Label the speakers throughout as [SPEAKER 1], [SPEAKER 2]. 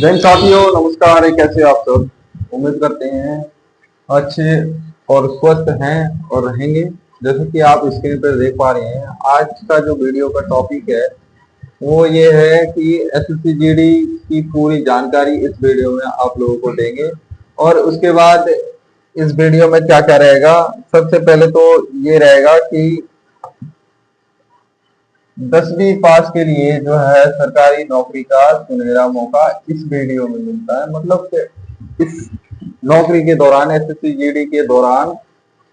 [SPEAKER 1] जैन साथियों, नमस्कार। कैसे आप सब? उम्मीद करते हैं अच्छे और स्वस्थ हैं और रहेंगे। जैसे कि आप स्क्रीन पर देख पा रहे हैं, आज का जो वीडियो का टॉपिक है वो ये है कि एसएससी जीडी की पूरी जानकारी इस वीडियो में आप लोगों को देंगे। और उसके बाद इस वीडियो में क्या क्या रहेगा, सबसे पहले तो ये रहेगा कि 10वीं पास के लिए जो है सरकारी नौकरी का सुनहरा मौका इस वीडियो में मिलता है। मतलब कि इस नौकरी के दौरान, एसएससी जीडी के दौरान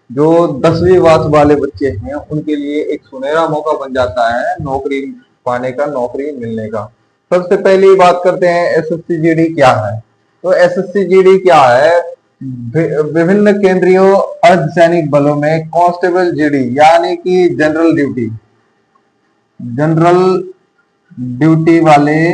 [SPEAKER 1] जो 10वीं पास वाले बच्चे हैं उनके लिए एक सुनहरा मौका बन जाता है नौकरी पाने का, नौकरी मिलने का। सबसे पहले बात करते हैं एसएससी जीडी क्या है। तो एसएससी जीडी क्या है? विभिन्न केंद्रीय अर्धसैनिक बलों में कांस्टेबल जीडी यानी कि जनरल ड्यूटी वाले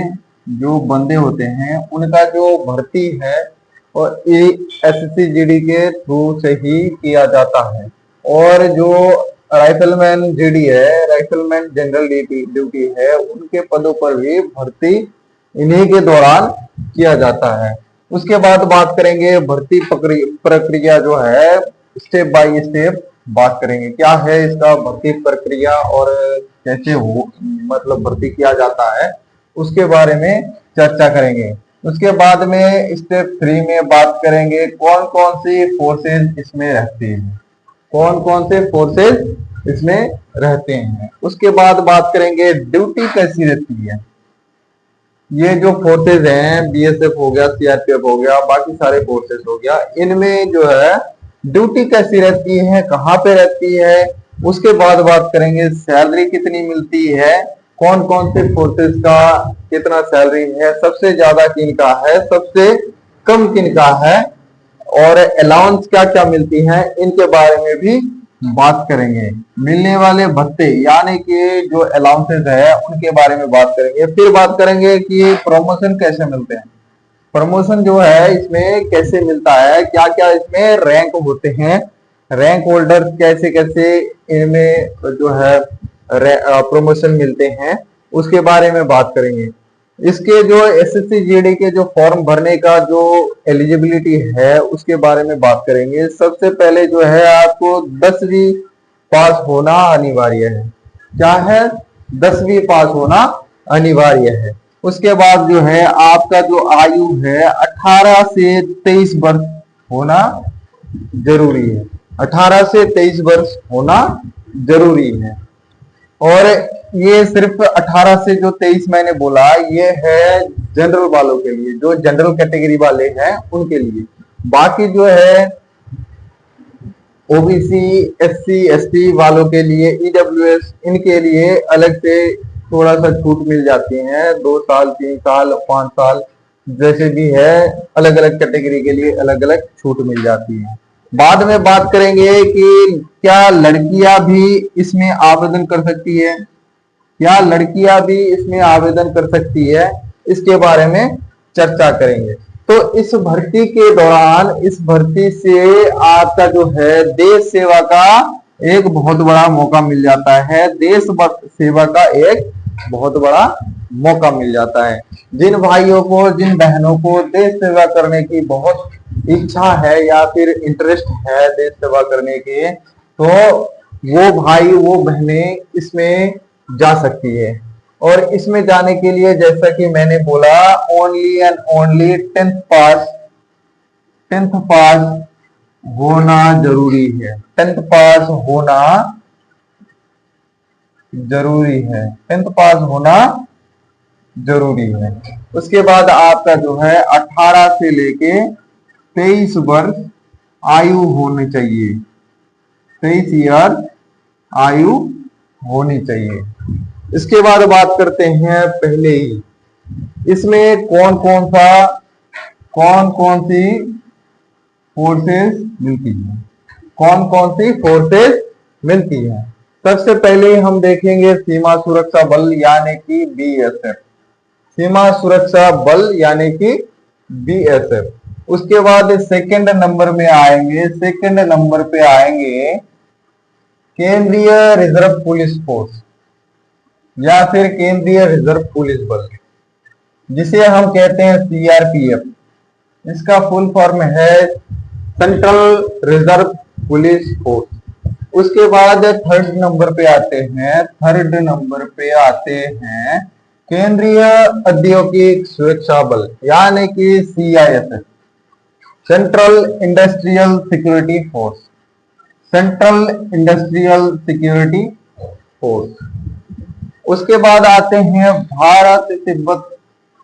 [SPEAKER 1] जो बंदे होते हैं उनका जो भर्ती है और एसएससी जीडी के थ्रू से ही किया जाता है। और जो राइफलमैन जीडी है, राइफलमैन जनरल ड्यूटी है, उनके पदों पर भी भर्ती इन्हीं के दौरान किया जाता है। उसके बाद बात करेंगे भर्ती प्रक्रिया जो है, स्टेप बाय स्टेप बात करेंगे क्या है इसका भर्ती प्रक्रिया और कैसे हो मतलब भर्ती किया जाता है, उसके बारे में चर्चा करेंगे। उसके बाद में स्टेप 3 में बात करेंगे कौन कौन सी फोर्सेज इसमें रहती हैं, कौन कौन से फोर्सेज इसमें रहते हैं। उसके बाद बात करेंगे ड्यूटी कैसी रहती है। ये जो फोर्सेज हैं, बीएसएफ हो गया, सीआरपीएफ हो गया, बाकी सारे फोर्सेज हो गया, इनमें जो है ड्यूटी कैसी रहती है, कहाँ पे रहती है। उसके बाद बात करेंगे सैलरी कितनी मिलती है, कौन कौन से फोर्सेज का कितना सैलरी है, सबसे ज्यादा किनका है, सबसे कम किनका है, और अलाउंस क्या क्या मिलती है, इनके बारे में भी बात करेंगे। मिलने वाले भत्ते यानी कि जो अलाउंसेस है उनके बारे में बात करेंगे। फिर बात करेंगे कि प्रमोशन कैसे मिलते हैं, प्रमोशन जो है इसमें कैसे मिलता है, क्या क्या इसमें रैंक होते हैं, रैंक होल्डर कैसे कैसे इनमें जो है प्रमोशन मिलते हैं, उसके बारे में बात करेंगे। इसके जो एसएससी जीडी के जो फॉर्म भरने का जो एलिजिबिलिटी है उसके बारे में बात करेंगे। सबसे पहले जो है आपको 10वीं पास होना अनिवार्य है। क्या है? 10वीं पास होना अनिवार्य है। उसके बाद जो है आपका जो आयु है 18 से 23 वर्ष होना जरूरी है। 18 से 23 वर्ष होना जरूरी है। और ये सिर्फ 18 से जो 23 मैंने बोला ये है जनरल वालों के लिए, जो जनरल कैटेगरी वाले हैं उनके लिए। बाकी जो है ओबीसी, एससी, एसटी वालों के लिए, ईडब्ल्यूएस, इनके लिए अलग से थोड़ा सा छूट मिल जाती है। 2 साल, 3 साल, 5 साल जैसे भी है, अलग अलग कैटेगरी के लिए अलग अलग छूट मिल जाती है। बाद में बात करेंगे कि क्या लड़कियां भी इसमें आवेदन कर सकती है, क्या लड़कियां भी इसमें आवेदन कर सकती है, इसके बारे में चर्चा करेंगे। तो इस भर्ती के दौरान, इस भर्ती से आपका जो है देश सेवा का एक बहुत बड़ा मौका मिल जाता है, देश सेवा का एक बहुत बड़ा मौका मिल जाता है। जिन भाइयों को, जिन बहनों को देश सेवा करने की बहुत इच्छा है या फिर इंटरेस्ट है देश सेवा करने के, तो वो भाई वो बहनें इसमें जा सकती है। और इसमें जाने के लिए जैसा कि मैंने बोला, ओनली एंड ओनली 10th पास होना जरूरी है। 10th पास होना जरूरी है, 10th पास होना जरूरी है। उसके बाद आपका जो है 18 से लेके 23 वर्ष आयु होनी चाहिए, 23 ईयर आयु होनी चाहिए। इसके बाद बात करते हैं पहले ही इसमें कौन कौन सी फोर्सेस मिलती है, कौन कौन सी फोर्सेस मिलती है। सबसे पहले हम देखेंगे सीमा सुरक्षा बल यानी कि बीएसएफ, सीमा सुरक्षा बल यानी कि बीएसएफ। उसके बाद सेकंड नंबर में आएंगे, सेकंड नंबर पे आएंगे केंद्रीय रिजर्व पुलिस फोर्स या फिर केंद्रीय रिजर्व पुलिस बल। जिसे हम कहते हैं सीआरपीएफ। इसका फुल फॉर्म है सेंट्रल रिजर्व पुलिस फोर्स। उसके बाद थर्ड नंबर पे आते हैं केंद्रीय औद्योगिक सुरक्षा बल, यानी कि CISF, central industrial security force. Central industrial security force. उसके बाद आते हैं भारत तिब्बत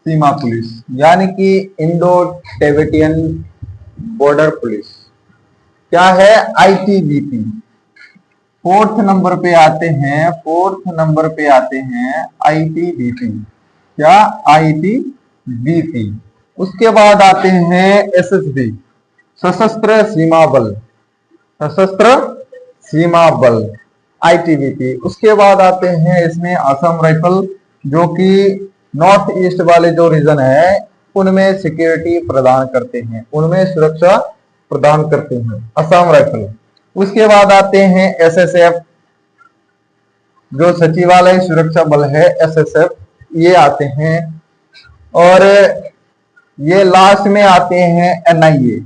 [SPEAKER 1] सीमा पुलिस, यानी कि इंडो टिबेटियन बॉर्डर पुलिस। क्या है? आईटीबीपी। फोर्थ नंबर पे आते हैं आईटीबीपी। क्या? आईटीबीपी। उसके बाद आते हैं एसएसबी, सशस्त्र सीमा बल। सशस्त्र सीमा बल, आईटीबीपी। उसके बाद आते हैं इसमें असम राइफल, जो कि नॉर्थ ईस्ट वाले जो रीजन है उनमें सिक्योरिटी प्रदान करते हैं, उनमें सुरक्षा प्रदान करते हैं, असम राइफल। उसके बाद आते हैं एसएसएफ, जो सचिवालय सुरक्षा बल है, एसएसएफ, ये आते हैं। और ये लास्ट में आते हैं एनआईए,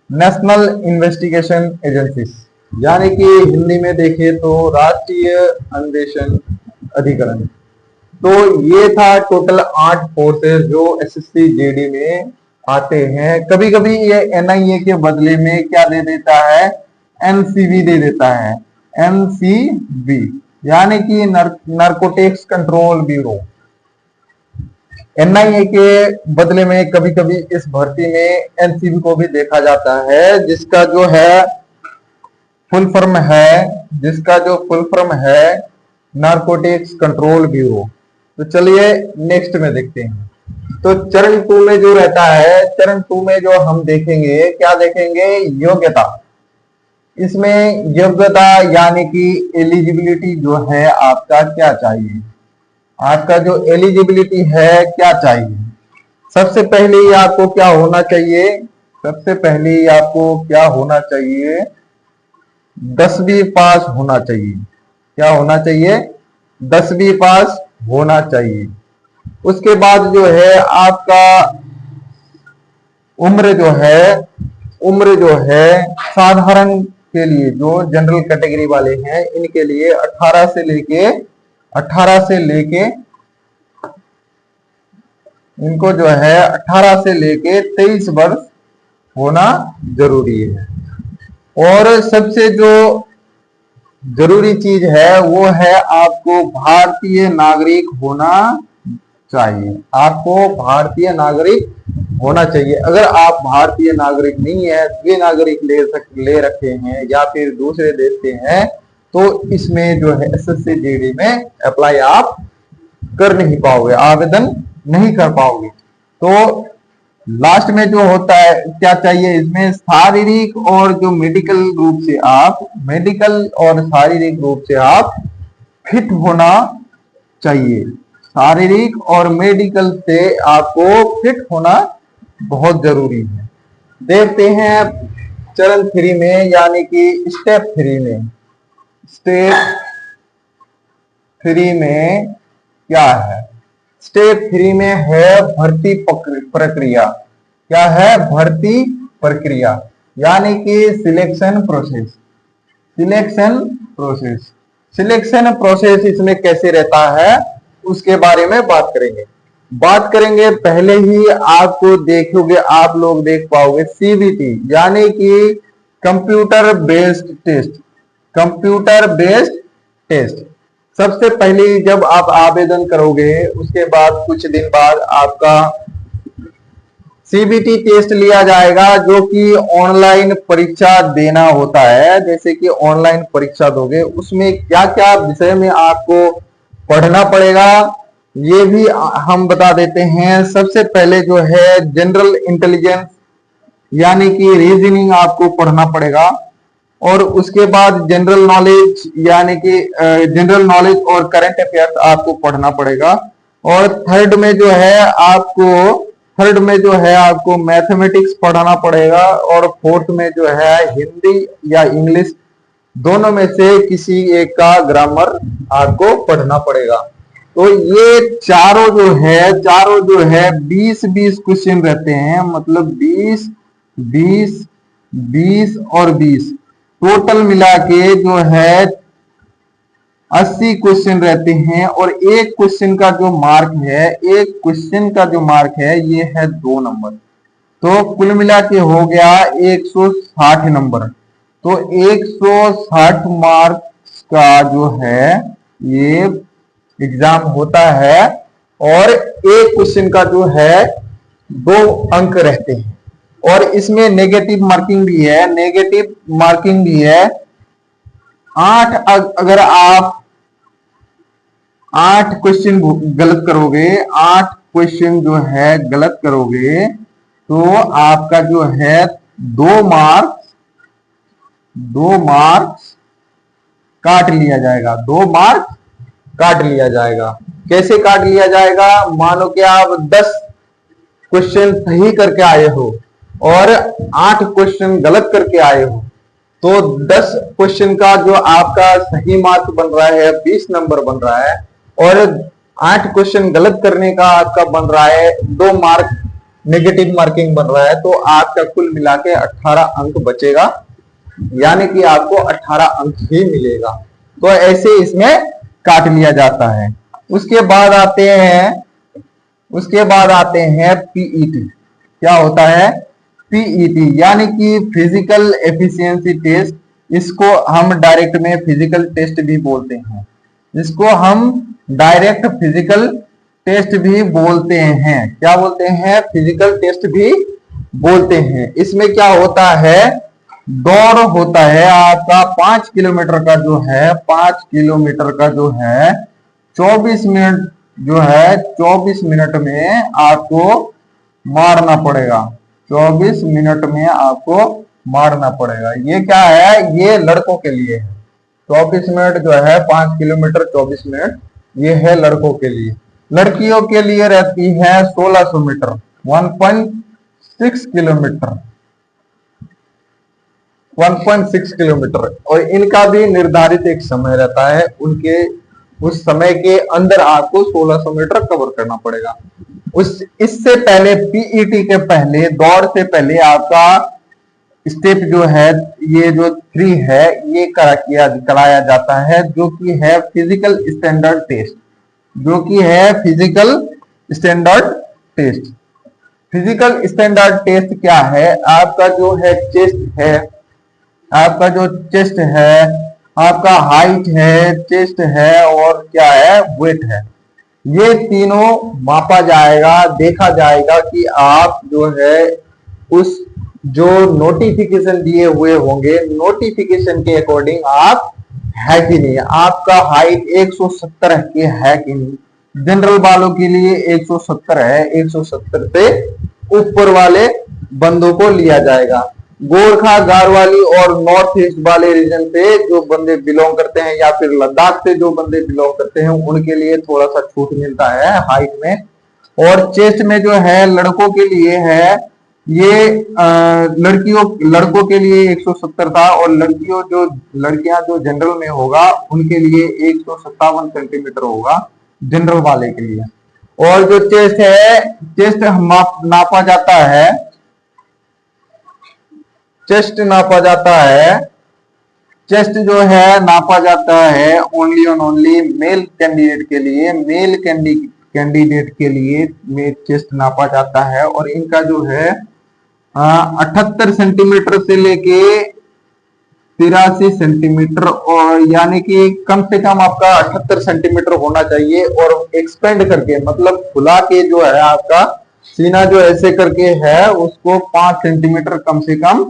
[SPEAKER 1] नेशनल इन्वेस्टिगेशन एजेंसीज, यानी कि हिंदी में देखें तो राष्ट्रीय अन्वेषण अधिकरण। तो ये था टोटल 8 फोर्सेस जो एसएससी जेडी में आते हैं। कभी कभी ये एनआईए के बदले में क्या दे देता है? एनसीबी दे देता है, एनसीबी, यानी कि नारकोटिक्स कंट्रोल ब्यूरो। एनआईए के बदले में कभी कभी इस भर्ती में एनसीबी को भी देखा जाता है, जिसका जो फुल फॉर्म है नारकोटिक्स कंट्रोल ब्यूरो। तो चलिए नेक्स्ट में देखते हैं। तो चरण 2 में जो रहता है, चरण 2 में जो हम देखेंगे, क्या देखेंगे? योग्यता। इसमें योग्यता यानी कि एलिजिबिलिटी जो है आपका क्या चाहिए, आपका जो एलिजिबिलिटी है क्या चाहिए। सबसे पहले आपको क्या होना चाहिए? 10वीं पास होना चाहिए। क्या होना चाहिए? 10वीं पास होना चाहिए। उसके बाद जो है आपका उम्र जो है साधारण के लिए, जो जनरल कैटेगरी वाले हैं, इनके लिए 18 से लेके 23 वर्ष होना जरूरी है। और सबसे जो जरूरी चीज है वो है आपको भारतीय नागरिक होना चाहिए। आपको भारतीय नागरिक होना चाहिए। अगर आप भारतीय नागरिक नहीं है, द्वि नागरिक ले रखे हैं या फिर दूसरे देश के हैं, तो इसमें जो है एसएससी जीडी में अप्लाई आप कर नहीं पाओगे, आवेदन नहीं कर पाओगे। तो लास्ट में जो होता है क्या चाहिए? इसमें शारीरिक और जो मेडिकल और शारीरिक रूप से आप फिट होना चाहिए। शारीरिक और मेडिकल से आपको फिट होना बहुत जरूरी है। देखते हैं चरण 3 में, यानी कि स्टेप 3 में क्या है? स्टेप 3 में है भर्ती प्रक्रिया। क्या है? भर्ती प्रक्रिया, यानी कि सिलेक्शन प्रोसेस इसमें कैसे रहता है उसके बारे में बात करेंगे। पहले ही आपको देखोगे, आप लोग देख पाओगे सीबीटी, यानी कि कंप्यूटर बेस्ड टेस्ट। सबसे पहले जब आप आवेदन करोगे, उसके बाद कुछ दिन बाद आपका सीबीटी टेस्ट लिया जाएगा, जो कि ऑनलाइन परीक्षा देना होता है। जैसे कि ऑनलाइन परीक्षा दोगे, उसमें क्या क्या विषय में आपको पढ़ना पड़ेगा ये भी हम बता देते हैं। सबसे पहले जो है जनरल इंटेलिजेंस, यानी कि रीजनिंग आपको पढ़ना पड़ेगा। और उसके बाद जनरल नॉलेज, यानी कि जनरल नॉलेज और करंट अफेयर्स आपको पढ़ना पड़ेगा। और थर्ड में जो है आपको मैथमेटिक्स पढ़ना पड़ेगा। और फोर्थ में जो है हिंदी या इंग्लिश, दोनों में से किसी एक का ग्रामर आपको पढ़ना पड़ेगा। तो ये चारों जो है 20-20 क्वेश्चन रहते हैं, मतलब 20 20 20 और 20 टोटल मिला के जो है 80 क्वेश्चन रहते हैं। और एक क्वेश्चन का जो मार्क है, एक क्वेश्चन का जो मार्क है ये है 2 नंबर। तो कुल मिला के हो गया 160 नंबर। तो 160 मार्क्स का जो है ये एग्जाम होता है। और एक क्वेश्चन का जो है 2 अंक रहते हैं। और इसमें नेगेटिव मार्किंग भी है, नेगेटिव मार्किंग भी है। 8 अगर आप 8 क्वेश्चन गलत करोगे, 8 क्वेश्चन जो है गलत करोगे, तो आपका जो है 2 मार्क्स काट लिया जाएगा। 2 मार्क्स काट लिया जाएगा। कैसे काट लिया जाएगा? मानो कि आप 10 क्वेश्चन सही करके आए हो और 8 क्वेश्चन गलत करके आए हो, तो 10 क्वेश्चन का जो आपका सही मार्क बन रहा है 20 नंबर बन रहा है, और 8 क्वेश्चन गलत करने का आपका बन रहा है 2 मार्क नेगेटिव मार्किंग बन रहा है। तो आपका कुल मिला के 18 अंक बचेगा, यानी कि आपको 18 अंक ही मिलेगा। तो ऐसे इसमें काट लिया जाता है। उसके बाद आते हैं पीईटी। क्या होता है? पीईटी यानी कि फिजिकल एफिशिएंसी टेस्ट। इसको हम डायरेक्ट में फिजिकल टेस्ट भी बोलते हैं। इसको हम डायरेक्ट फिजिकल टेस्ट भी बोलते हैं। क्या बोलते हैं? फिजिकल टेस्ट भी बोलते हैं। इसमें क्या होता है? दौड़ होता है आपका 5 किलोमीटर का जो है 5 किलोमीटर का जो है 24 मिनट जो है 24 मिनट में आपको मारना पड़ेगा। 24 मिनट में आपको मारना पड़ेगा। ये क्या है? ये लड़कों के लिए है। 24 मिनट जो है 5 किलोमीटर 24 मिनट, ये है लड़कों के लिए। लड़कियों के लिए रहती है 1600 मीटर, 1.6 किलोमीटर, 1.6 किलोमीटर। और इनका भी निर्धारित एक समय रहता है, उनके उस समय के अंदर आपको 1600 मीटर कवर करना पड़ेगा। इससे पहले पीईटी के पहले, दौड़ से पहले आपका स्टेप जो है, ये जो 3 है, ये कराया जाता है, जो कि है physical standard test. Physical standard test क्या है? आपका जो है चेस्ट है, आपका जो चेस्ट है, आपका हाइट है, चेस्ट है, और क्या है? वेट है। ये तीनों मापा जाएगा, देखा जाएगा कि आप जो है उस जो नोटिफिकेशन दिए हुए होंगे, नोटिफिकेशन के अकॉर्डिंग आप है कि नहीं। आपका हाइट 170 के है कि नहीं। जनरल वालों के लिए 170 है, 170 से ऊपर वाले बंदों को लिया जाएगा। गोरखा, गारवाली और नॉर्थ ईस्ट वाले रीजन से जो बंदे बिलोंग करते हैं, या फिर लद्दाख से जो बंदे बिलोंग करते हैं, उनके लिए थोड़ा सा छूट मिलता है हाइट में। और चेस्ट में जो है लड़कों के लिए है, ये लड़कों के लिए 170 था, और लड़कियां जो जनरल में होगा उनके लिए 157 सेंटीमीटर होगा, जनरल वाले के लिए। और जो चेस्ट है, चेस्ट नापा जाता है, चेस्ट जो है नापा जाता है ओनली और ओनली मेल कैंडिडेट के लिए चेस्ट नापा जाता है। और इनका जो है 78 सेंटीमीटर से लेके 83 सेंटीमीटर, और यानी कि कम से कम आपका 78 सेंटीमीटर होना चाहिए। और एक्सपेंड करके, मतलब फुला के जो है आपका सीना जो ऐसे करके है, उसको 5 सेंटीमीटर कम से कम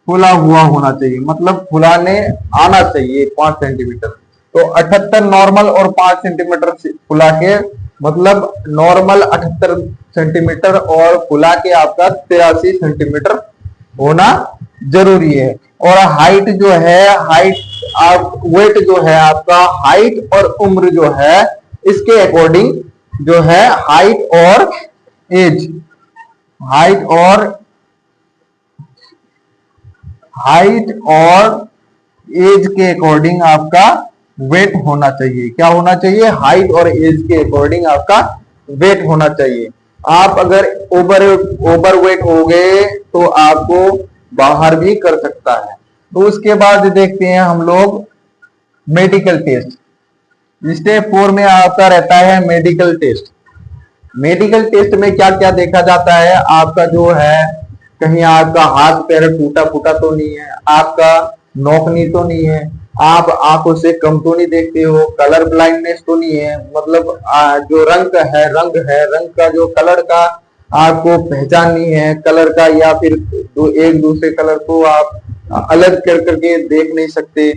[SPEAKER 1] फुला हुआ होना चाहिए, मतलब फुलाने आना चाहिए 5 सेंटीमीटर। तो 78 नॉर्मल और 5 सेंटीमीटर फुला के, मतलब नॉर्मल 78 सेंटीमीटर और फुला के आपका 83 सेंटीमीटर होना जरूरी है। और हाइट जो है, वेट जो है आपका, हाइट और उम्र जो है, इसके अकॉर्डिंग जो है हाइट और एज के अकॉर्डिंग आपका वेट होना चाहिए। क्या होना चाहिए? हाइट और एज के अकॉर्डिंग आपका वेट होना चाहिए। आप अगर ओवर वेट हो गए तो आपको बाहर भी कर सकता है। तो उसके बाद देखते हैं हम लोग मेडिकल टेस्ट। स्टेप 4 में आपका रहता है मेडिकल टेस्ट। मेडिकल टेस्ट में क्या क्या देखा जाता है? आपका जो है, कहीं आपका हाथ पैर टूटा फूटा तो नहीं है, आपका नौकनी तो नहीं है, आप आंखों से कम तो नहीं देखते हो, कलर ब्लाइंडनेस तो नहीं है, मतलब जो रंग का जो कलर का आपको पहचान नहीं है कलर का, या फिर एक दूसरे कलर को आप अलग कर करके देख नहीं सकते,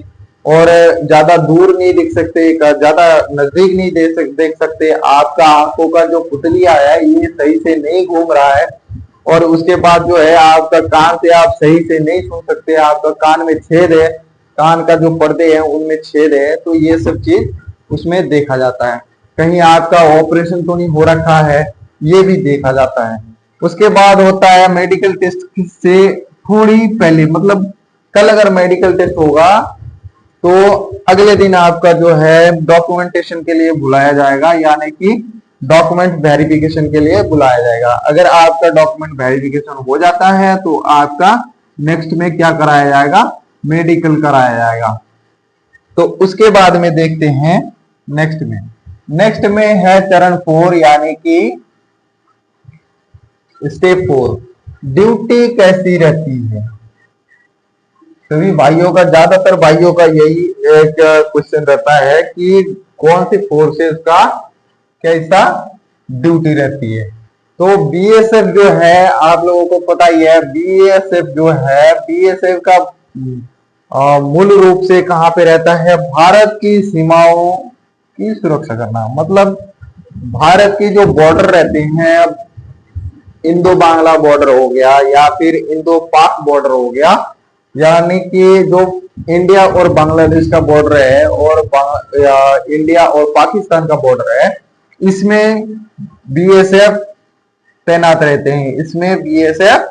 [SPEAKER 1] और ज्यादा दूर नहीं दिख सकते, ज्यादा नजदीक नहीं देख सकते, आपका आंखों का जो पुतलिया है ये सही से नहीं घूम रहा है, और उसके बाद जो है आपका कान से आप सही से नहीं सुन सकते, आपका कान में छेद है, कान का जो पर्दे हैं उनमें छेद है, तो ये सब चीज उसमें देखा जाता है। कहीं आपका ऑपरेशन तो नहीं हो रखा है, ये भी देखा जाता है। उसके बाद होता है मेडिकल टेस्ट से थोड़ी पहले, मतलब कल अगर मेडिकल टेस्ट होगा तो अगले दिन आपका जो है डॉक्यूमेंटेशन के लिए बुलाया जाएगा, यानी कि डॉक्यूमेंट वेरिफिकेशन के लिए बुलाया जाएगा। अगर आपका डॉक्यूमेंट वेरिफिकेशन हो जाता है तो आपका नेक्स्ट में क्या कराया जाएगा? मेडिकल कराया जाएगा। तो उसके बाद में देखते हैं नेक्स्ट में है चरण 4, यानी कि स्टेप 4। ड्यूटी कैसी रहती है? सभी भाइयों का, ज्यादातर भाइयों का यही एक क्वेश्चन रहता है कि कौन सी फोर्सेस का कैसा ड्यूटी रहती है। तो बीएसएफ जो है, आप लोगों को पता ही है, बीएसएफ जो है, बीएसएफ का मूल रूप से कहां पे रहता है? भारत की सीमाओं की सुरक्षा करना। मतलब भारत की जो बॉर्डर रहते हैं, इंडो बांग्ला बॉर्डर हो गया या फिर इंडो पाक बॉर्डर हो गया, यानी कि जो इंडिया और बांग्लादेश का बॉर्डर है और इंडिया और पाकिस्तान का बॉर्डर है, इसमें बीएसएफ तैनात रहते हैं, इसमें बीएसएफ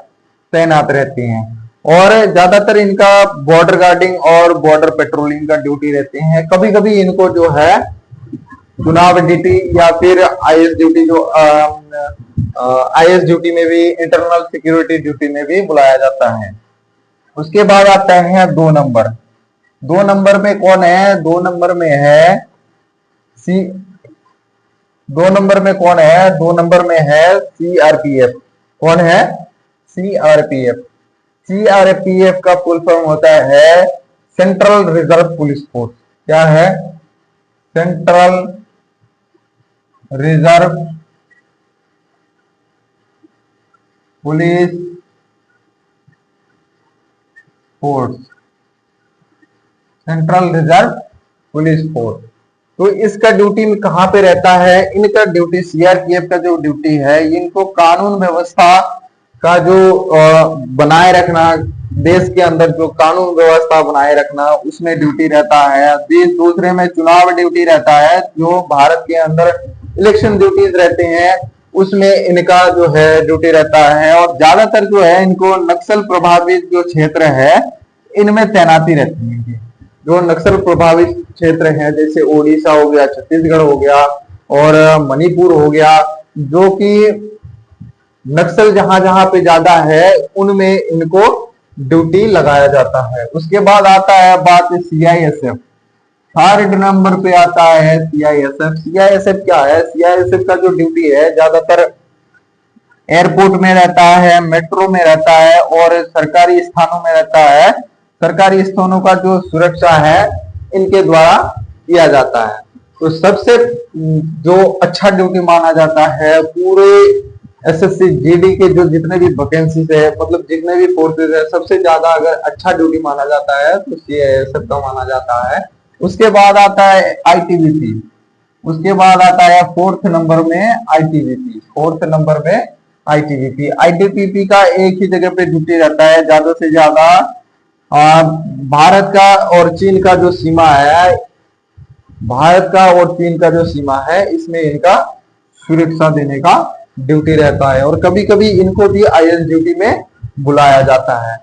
[SPEAKER 1] तैनात रहते हैं, और ज्यादातर इनका बॉर्डर गार्डिंग और बॉर्डर पेट्रोलिंग का ड्यूटी रहते हैं। कभी कभी इनको जो है चुनाव ड्यूटी या फिर आईएस ड्यूटी, जो आईएस ड्यूटी में भी, इंटरनल सिक्योरिटी ड्यूटी में भी बुलाया जाता है। उसके बाद आता है 2 नंबर। 2 नंबर में कौन है? 2 नंबर में है 2 नंबर में कौन है? 2 नंबर में है सीआरपीएफ। कौन है? सीआरपीएफ। सीआरपीएफ का फुल फॉर्म होता है सेंट्रल रिजर्व पुलिस फोर्स। क्या है? Central reserve police force, central reserve police force. तो इसका ड्यूटी में कहां पे रहता है? इनका ड्यूटी, सीआरपीएफ का जो ड्यूटी है, इनको कानून व्यवस्था का जो बनाए रखना, देश के अंदर जो कानून व्यवस्था बनाए रखना, उसमें ड्यूटी रहता है। दूसरे में चुनाव ड्यूटी रहता है, जो भारत के अंदर इलेक्शन ड्यूटीज रहते हैं, उसमें इनका जो है ड्यूटी रहता है। और ज्यादातर जो है इनको नक्सल प्रभावित जो क्षेत्र है इनमें तैनाती रहती है। जो नक्सल प्रभावित क्षेत्र है, जैसे ओडिशा हो गया, छत्तीसगढ़ हो गया और मणिपुर हो गया, जो कि नक्सल जहां जहां पे ज्यादा है उनमें इनको ड्यूटी लगाया जाता है। उसके बाद आता है बात सीआईएसएफ। 3rd नंबर पे आता है सीआईएसएफ। सीआईएसएफ क्या है? सीआईएसएफ का जो ड्यूटी है ज्यादातर एयरपोर्ट में रहता है, मेट्रो में रहता है और सरकारी स्थानों में रहता है। सरकारी स्थानों का जो सुरक्षा है इनके द्वारा किया जाता है। तो सबसे जो अच्छा ड्यूटी माना जाता है पूरे एसएससी जीडी के जो जितने भी वैकेंसीज है, मतलब जितने भी फोर्सेज है, सबसे ज्यादा अगर अच्छा ड्यूटी माना जाता है तो सीआईएसएफ का माना जाता है। उसके बाद आता है आईटीबीपी। उसके बाद आता है 4th नंबर में आईटीबीपी। 4th नंबर में आईटीबीपी। आईटीबीपी का एक ही जगह पे ड्यूटी रहता है। ज्यादा से ज्यादा भारत का और चीन का जो सीमा है, भारत का और चीन का जो सीमा है, इसमें इनका सुरक्षा देने का ड्यूटी रहता है। और कभी कभी इनको भी आईएस ड्यूटी में बुलाया जाता है।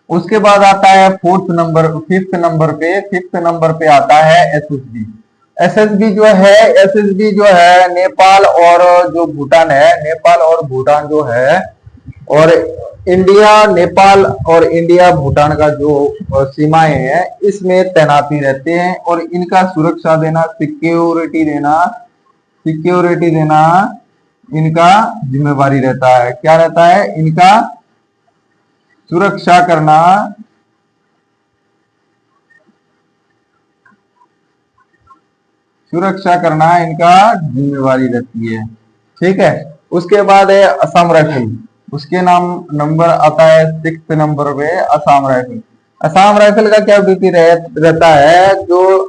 [SPEAKER 1] उसके बाद आता है फिफ्थ नंबर पे आता है एसएसबी। एसएसबी जो है, एसएसबी जो है नेपाल और जो भूटान है, नेपाल और भूटान जो है, और इंडिया, नेपाल और इंडिया भूटान का जो सीमाएं हैं इसमें तैनाती रहते हैं, और इनका सुरक्षा देना, सिक्योरिटी देना इनका जिम्मेवारी रहता है। क्या रहता है? इनका सुरक्षा करना इनका जिम्मेवारी रहती है। ठीक है। उसके बाद है असम राइफल। उसके नंबर आता है 6th नंबर पे असम राइफल। असम राइफल का क्या ड्यूटी रहता है? जो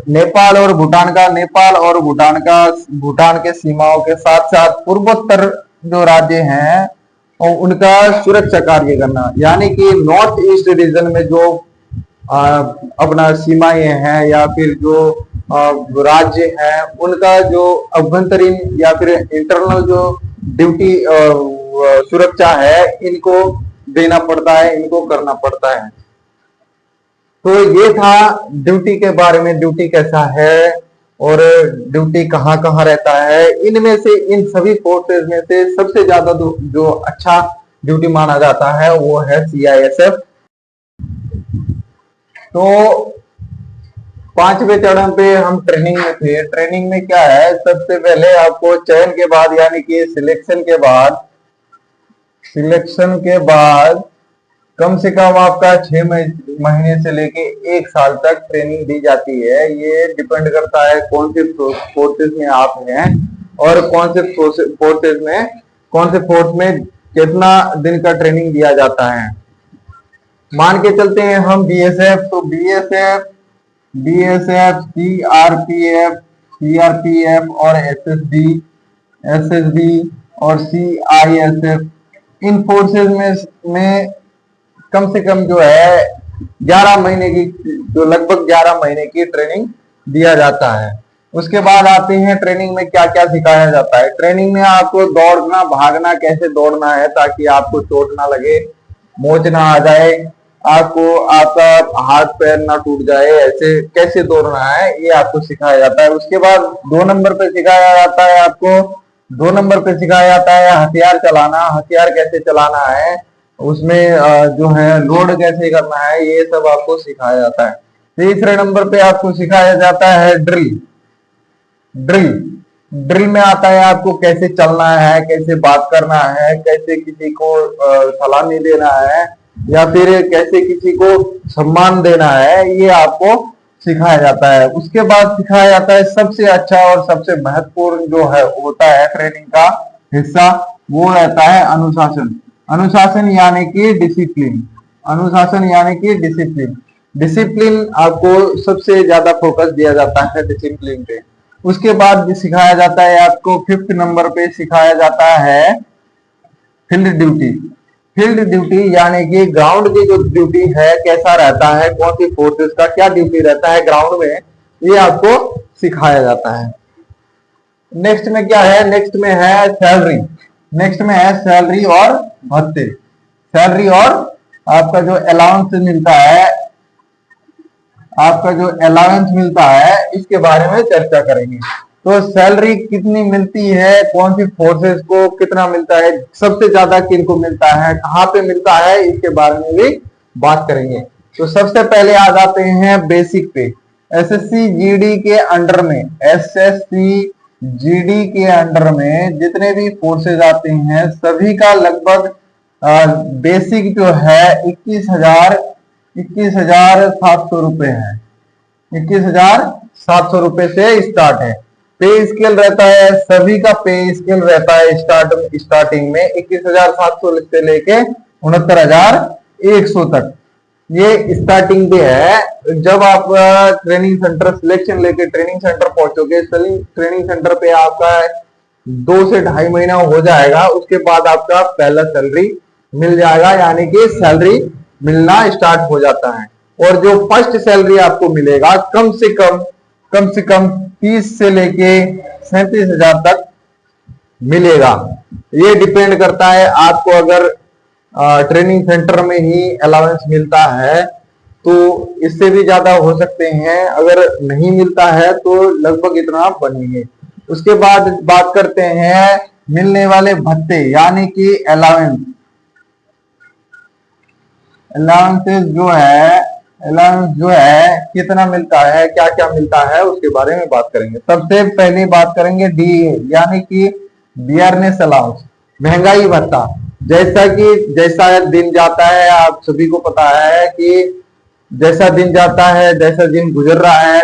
[SPEAKER 1] नेपाल और भूटान के सीमाओं के साथ साथ पूर्वोत्तर जो राज्य हैं और उनका सुरक्षा कार्य करना, यानी कि नॉर्थ ईस्ट रीजन में जो अपना सीमाएं हैं या फिर जो राज्य हैं उनका जो अभ्यंतरीण या फिर इंटरनल जो ड्यूटी सुरक्षा है इनको देना पड़ता है, इनको करना पड़ता है। तो ये था ड्यूटी के बारे में, ड्यूटी कैसा है और ड्यूटी कहाँ कहाँ रहता है। इनमें से, इन सभी फोर्सेस में से सबसे ज्यादा जो अच्छा ड्यूटी माना जाता है वो है सीआईएसएफ। तो 5वें चरण पे हम ट्रेनिंग में थे। ट्रेनिंग में क्या है? सबसे पहले आपको चयन के बाद यानी कि सिलेक्शन के बाद कम से कम आपका 6 महीने से लेके 1 साल तक ट्रेनिंग दी जाती है। ये डिपेंड करता है कौन से फोर्सेस में आप हैं और कौन से फोर्स में कितना दिन का ट्रेनिंग दिया जाता है। मान के चलते हैं हम बीएसएफ, तो बीएसएफ, सीआरपीएफ और एसएसबी और सीआईएसएफ, इन फोर्सेस में कम से कम जो है 11 महीने की, जो लगभग 11 महीने की ट्रेनिंग दिया जाता है। उसके बाद आते हैं ट्रेनिंग में क्या क्या सिखाया जाता है। ट्रेनिंग में आपको दौड़ना, भागना, कैसे दौड़ना है ताकि आपको चोट ना लगे, मोच ना आ जाए, आपका हाथ पैर ना टूट जाए, ऐसे कैसे दौड़ना है ये आपको सिखाया जाता है। उसके बाद 2 नंबर पे सिखाया जाता है हथियार चलाना, हथियार कैसे चलाना है, उसमें जो है लोड कैसे करना है, ये सब आपको सिखाया जाता है। 3 नंबर पे आपको सिखाया जाता है ड्रिल में आता है आपको कैसे चलना है, कैसे बात करना है, कैसे किसी को सलामी देना है या फिर कैसे किसी को सम्मान देना है, ये आपको सिखाया जाता है। उसके बाद सिखाया जाता है सबसे अच्छा और सबसे महत्वपूर्ण जो है होता है ट्रेनिंग का हिस्सा, वो रहता है अनुशासन यानी कि डिसिप्लिन आपको सबसे ज्यादा फोकस दिया जाता है डिसिप्लिन पे। उसके बाद सिखाया जाता है आपको 5th नंबर पे सिखाया जाता है फील्ड ड्यूटी यानी कि ग्राउंड की जो ड्यूटी है कैसा रहता है, कौन सी फोर्सेस का क्या ड्यूटी रहता है ग्राउंड में, ये आपको सिखाया जाता है। नेक्स्ट में क्या है? नेक्स्ट में है सैलरी और भत्ते। सैलरी और आपका जो अलाउंस मिलता है इसके बारे में चर्चा करेंगे। तो सैलरी कितनी मिलती है, कौन सी फोर्सेस को कितना मिलता है, सबसे ज्यादा किनको मिलता है, कहाँ पे मिलता है, इसके बारे में भी बात करेंगे। तो सबसे पहले आ जाते हैं बेसिक पे। एसएससी जीडी के अंडर में जितने भी फोर्सेज आते हैं सभी का लगभग बेसिक जो है 21,700 रुपए है। 21,700 रुपए से स्टार्ट है। पे स्केल रहता है, सभी का पे स्केल रहता है स्टार्टिंग में 21,700 से लेके 69,100 तक, ये स्टार्टिंग पे है। जब आप ट्रेनिंग सेंटर सिलेक्शन लेके ट्रेनिंग सेंटर पहुंचोगे, ट्रेनिंग सेंटर पे आपका 2 से 2.5 महीना हो जाएगा, उसके बाद आपका पहला सैलरी मिल जाएगा, यानी कि सैलरी मिलना स्टार्ट हो जाता है। और जो फर्स्ट सैलरी आपको मिलेगा कम से कम 30 से लेके 37,000 तक मिलेगा। ये डिपेंड करता है आपको, अगर ट्रेनिंग सेंटर में ही अलाउंस मिलता है, तो इससे भी ज्यादा हो सकते हैं। अगर नहीं मिलता है तो लगभग इतना बनेंगे। उसके बाद बात करते हैं मिलने वाले भत्ते यानी कि अलाउंस। अलाउंस जो है कितना मिलता है, क्या क्या मिलता है, उसके बारे में बात करेंगे। सबसे पहले बात करेंगे डी यानी कि डियरनेस अलाउंस, महंगाई भत्ता। जैसा दिन जाता है, आप सभी को पता है कि जैसा दिन जाता है, जैसा दिन गुजर रहा है,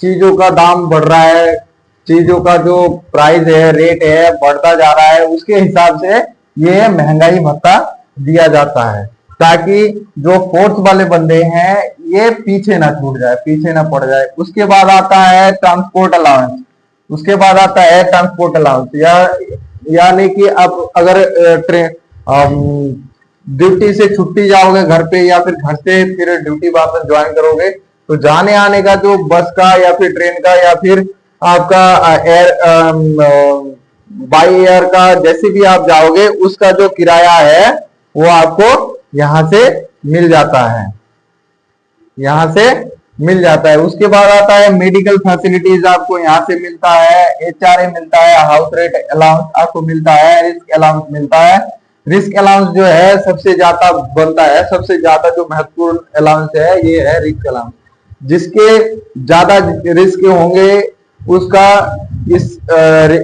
[SPEAKER 1] चीजों का दाम बढ़ रहा है, चीजों का जो प्राइस है, रेट है, बढ़ता जा रहा है, उसके हिसाब से ये महंगाई भत्ता दिया जाता है, ताकि जो फोर्स वाले बंदे हैं ये पीछे ना छूट जाए, पीछे ना पड़ जाए। उसके बाद आता है ट्रांसपोर्ट अलाउंस। उसके बाद आता है ट्रांसपोर्ट अलाउंस यानी कि अब अगर ड्यूटी से छुट्टी जाओगे घर पे, या फिर घर से फिर ड्यूटी वापस ज्वाइन करोगे, तो जाने आने का जो बस का या फिर ट्रेन का या फिर आपका एयर बाई एयर का, जैसे भी आप जाओगे, उसका जो किराया है वो आपको यहां से मिल जाता है, यहां से मिल जाता है। उसके बाद आता है मेडिकल फैसिलिटीज, आपको यहां से मिलता है। एचआरए मिलता है, हाउस रेंट अलाउंस आपको मिलता है, रिस्क अलाउंस मिलता है। रिस्क अलाउंस जो है सबसे ज्यादा बनता है, सबसे ज्यादा जो महत्वपूर्ण अलाउंस है ये है रिस्क अलाउंस। जिसके ज्यादा रिस्क होंगे उसका इस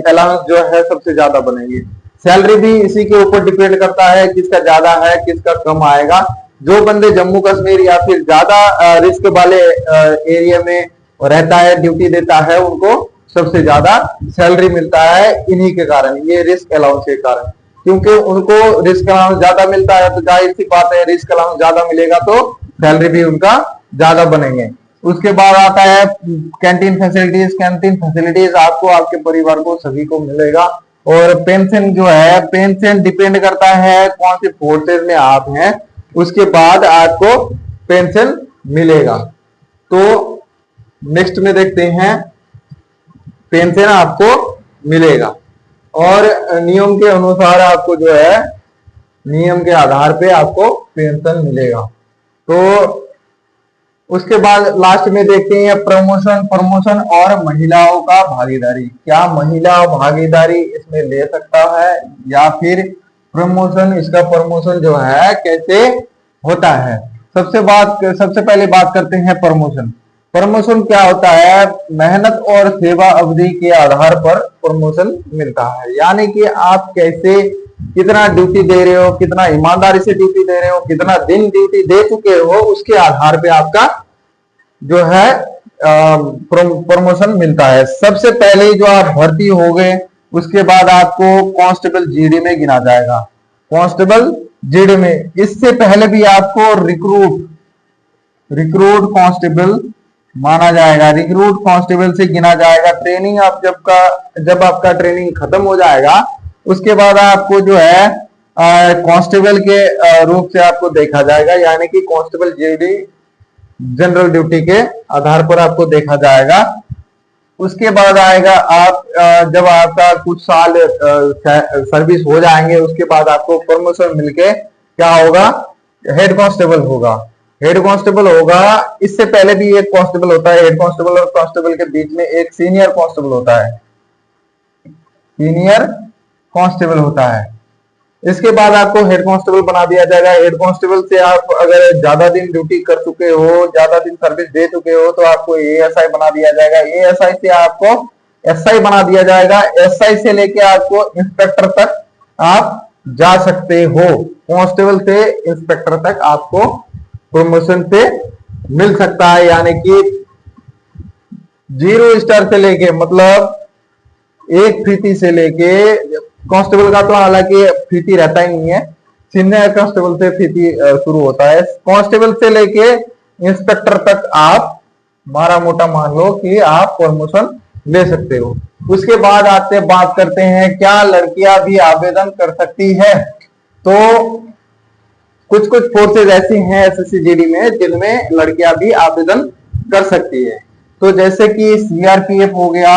[SPEAKER 1] अलाउंस जो है सबसे ज्यादा बनेंगे। सैलरी भी इसी के ऊपर डिपेंड करता है, किसका ज्यादा है किसका कम आएगा। जो बंदे जम्मू कश्मीर या फिर ज्यादा रिस्क वाले एरिया में रहता है, ड्यूटी देता है, उनको सबसे ज्यादा सैलरी मिलता है इन्हीं के कारण, ये रिस्क अलाउंस के कारण। क्योंकि उनको रिस्क अलाउंस ज्यादा मिलता है, तो जाहिर सी बात है रिस्क अलाउंस ज्यादा मिलेगा तो सैलरी भी उनका ज्यादा बनेंगे। उसके बाद आता है कैंटीन फैसिलिटीज। कैंटीन फैसिलिटीज आपको, आपके परिवार को, सभी को मिलेगा। और पेंशन जो है, पेंशन डिपेंड करता है कौन सी फोर्सेज में आप हैं, उसके बाद आपको पेंशन मिलेगा। तो नेक्स्ट में देखते हैं, पेंशन आपको मिलेगा और नियम के अनुसार आपको जो है, नियम के आधार पे आपको पेंशन मिलेगा। तो उसके बाद लास्ट में देखते हैं प्रमोशन और महिलाओं का भागीदारी। क्या महिला भागीदारी इसमें ले सकता है, या फिर प्रमोशन, इसका प्रमोशन जो है कैसे होता है। सबसे पहले बात करते हैं प्रमोशन। प्रमोशन क्या होता है, मेहनत और सेवा अवधि के आधार पर प्रमोशन मिलता है। यानी कि आप कैसे, कितना ड्यूटी दे रहे हो, कितना ईमानदारी से ड्यूटी दे रहे हो, कितना दिन ड्यूटी दे चुके हो, उसके आधार पे आपका जो है प्रमोशन मिलता है। सबसे पहले जो आप भर्ती हो गए, उसके बाद आपको कांस्टेबल जीडी में गिना जाएगा। कांस्टेबल जीडी में, इससे पहले भी आपको रिक्रूट कांस्टेबल माना जाएगा, रिक्रूट कांस्टेबल से गिना जाएगा। ट्रेनिंग आप जब आपका ट्रेनिंग खत्म हो जाएगा, उसके बाद आपको जो है कांस्टेबल के रूप से आपको देखा जाएगा, यानी कि कांस्टेबल जीडी जनरल ड्यूटी के आधार पर आपको देखा जाएगा। उसके बाद आएगा आप जब आपका कुछ साल सर्विस हो जाएंगे, उसके बाद आपको प्रमोशन मिलके क्या होगा, हेड कांस्टेबल होगा। हेड कांस्टेबल होगा, इससे पहले भी एक कांस्टेबल होता है। हेड कांस्टेबल और कांस्टेबल के बीच में एक सीनियर कांस्टेबल होता है, सीनियर कांस्टेबल होता है। इसके बाद आपको हेड कांस्टेबल बना दिया जाएगा। हेड कांस्टेबल से आप अगर ज्यादा दिन ड्यूटी कर चुके हो, ज्यादा दिन सर्विस दे चुके हो, तो आपको एएसआई बना दिया जाएगा। एएसआई से आपको एसआई बना दिया जाएगा। एसआई से लेके आपको इंस्पेक्टर तक आप जा सकते हो। कांस्टेबल से इंस्पेक्टर तक आपको प्रमोशन से मिल सकता है, यानी कि 0 स्टार से लेके, मतलब 1 फीती से लेके, कांस्टेबल का तो हालांकि फीती रहता ही नहीं है, सीनियर कांस्टेबल से फीती शुरू होता है। कांस्टेबल से लेके इंस्पेक्टर तक आप मारा मोटा मान लो कि आप प्रमोशन ले सकते हो। उसके बाद बात करते हैं क्या लड़कियां भी आवेदन कर सकती है। तो कुछ फोर्सेज ऐसी हैं एसएससी जीडी में जिनमें लड़कियां भी आवेदन कर सकती है। तो जैसे कि सीआरपीएफ हो गया,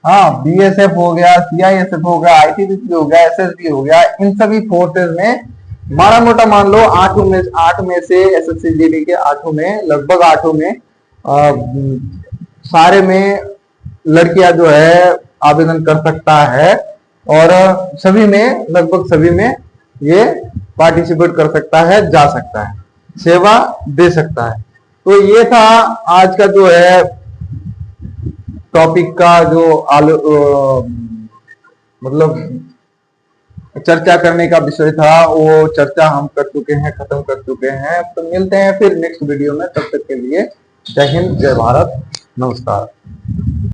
[SPEAKER 1] हाँ, बीएसएफ हो गया, सीआईएसएफ हो गया, आईटीबीपी हो गया, एसएसबी हो गया, इन सभी फोर्सेज में माड़ा मोटा मान लो 8 में से एसएससी जीडी के 8 में लगभग 8 में सारे में लड़कियां जो है आवेदन कर सकता है, और सभी में लगभग सभी में ये पार्टिसिपेट कर सकता है, जा सकता है, सेवा दे सकता है। तो ये था आज का जो है टॉपिक का जो मतलब चर्चा करने का विषय था, वो चर्चा हम कर चुके हैं, खत्म कर चुके हैं। तो मिलते हैं फिर नेक्स्ट वीडियो में, तब तक के लिए जय हिंद, जय भारत, नमस्कार।